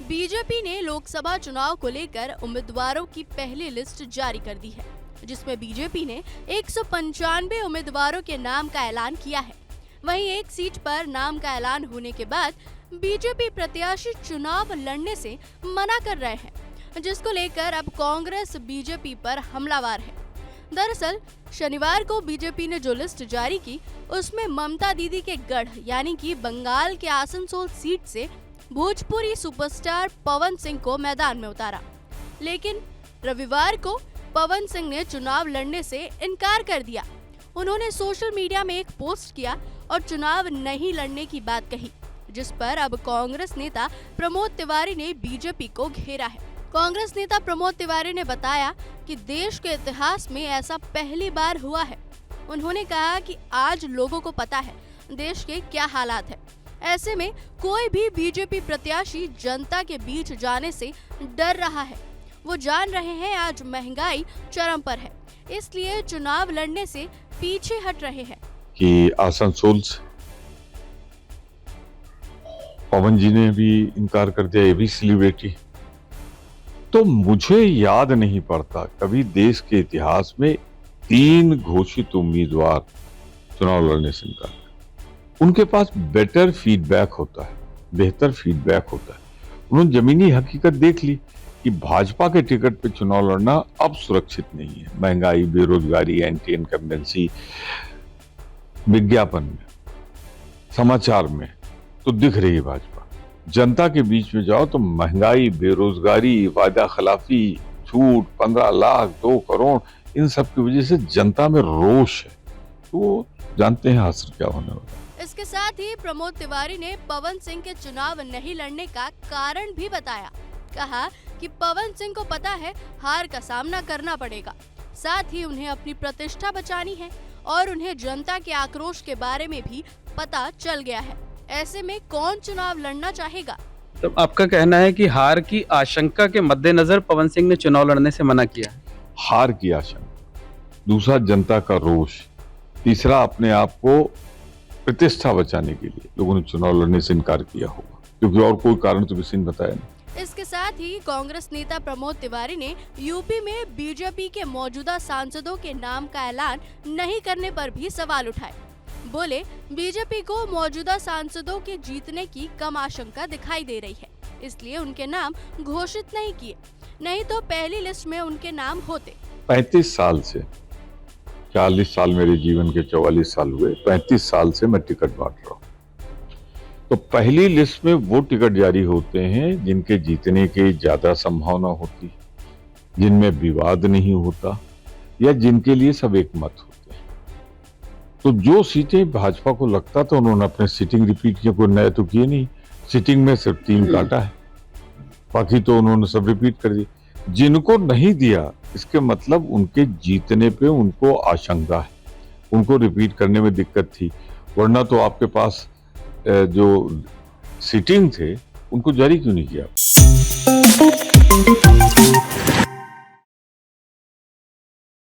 BJP ने लोकसभा चुनाव को लेकर उम्मीदवारों की पहली लिस्ट जारी कर दी है, जिसमें बीजेपी ने 195 उम्मीदवारों के नाम का ऐलान किया है। वहीं एक सीट पर नाम का ऐलान होने के बाद बीजेपी प्रत्याशी चुनाव लड़ने से मना कर रहे हैं, जिसको लेकर अब कांग्रेस बीजेपी पर हमलावर है। दरअसल शनिवार को बीजेपी ने जो लिस्ट जारी की, उसमें ममता दीदी के गढ़ यानी कि बंगाल के आसनसोल सीट से भोजपुरी सुपरस्टार पवन सिंह को मैदान में उतारा, लेकिन रविवार को पवन सिंह ने चुनाव लड़ने से इनकार कर दिया। उन्होंने सोशल मीडिया में एक पोस्ट किया और चुनाव नहीं लड़ने की बात कही, जिस पर अब कांग्रेस नेता प्रमोद तिवारी ने बीजेपी को घेरा है। कांग्रेस नेता प्रमोद तिवारी ने बताया कि देश के इतिहास में ऐसा पहली बार हुआ है। उन्होंने कहा कि आज लोगों को पता है देश के क्या हालात है। ऐसे में कोई भी बीजेपी प्रत्याशी जनता के बीच जाने से डर रहा है। वो जान रहे हैं आज महंगाई चरम पर है, इसलिए चुनाव लड़ने से पीछे हट रहे हैं। कि आसनसोल से पवन जी ने भी इनकार कर दिया, ये भी सेलिब्रिटी। तो मुझे याद नहीं पड़ता कभी देश के इतिहास में 3 घोषित उम्मीदवार चुनाव लड़ने से इनकार। उनके पास बेटर फीडबैक होता है, बेहतर फीडबैक होता है। उन्होंने जमीनी हकीकत देख ली कि भाजपा के टिकट पे चुनाव लड़ना अब सुरक्षित नहीं है। महंगाई, बेरोजगारी, एंटी इनकम्बेंसी, विज्ञापन में, समाचार में तो दिख रही है भाजपा। जनता के बीच में जाओ तो महंगाई, बेरोजगारी, वादा खिलाफी, छूट, 15 लाख, 2 करोड़, इन सब की वजह से जनता में रोष है। तो जानते हैं हासिल क्या होने वाला है। इसके साथ ही प्रमोद तिवारी ने पवन सिंह के चुनाव नहीं लड़ने का कारण भी बताया। कहा कि पवन सिंह को पता है हार का सामना करना पड़ेगा, साथ ही उन्हें अपनी प्रतिष्ठा बचानी है और उन्हें जनता के आक्रोश के बारे में भी पता चल गया है। ऐसे में कौन चुनाव लड़ना चाहेगा? तो आपका कहना है कि हार की आशंका के मद्देनजर पवन सिंह ने चुनाव लड़ने से मना किया है? हार की आशंका, दूसरा जनता का रोष, तीसरा अपने आप को प्रतिष्ठा बचाने के लिए लोगों ने चुनाव लड़ने से इनकार किया होगा, क्योंकि और कोई कारण तो किसी ने बताया नहीं। इसके साथ ही कांग्रेस नेता प्रमोद तिवारी ने यूपी में बीजेपी के मौजूदा सांसदों के नाम का ऐलान नहीं करने पर भी सवाल उठाए। बोले, बीजेपी को मौजूदा सांसदों के जीतने की कम आशंका दिखाई दे रही है, इसलिए उनके नाम घोषित नहीं किए, नहीं तो पहली लिस्ट में उनके नाम होते। 35 साल से, 40 साल मेरे जीवन के 44 साल हुए, 35 साल से मैं टिकट बांट रहा हूँ। तो पहली लिस्ट में वो टिकट जारी होते हैं जिनके जीतने की ज्यादा संभावना होती, जिनमें विवाद नहीं होता या जिनके लिए सब एक मत होते हैं। तो जो सीटें भाजपा को लगता था उन्होंने अपने सीटिंग रिपीट किया, कोई नया तो किए नहीं। सीटिंग में सिर्फ 3 काटा है, बाकी तो उन्होंने सब रिपीट कर दी। जिनको नहीं दिया इसके मतलब उनके जीतने पे उनको आशंका है, उनको रिपीट करने में दिक्कत थी, वरना तो आपके पास जो सीटिंग थे उनको जारी क्यों नहीं किया?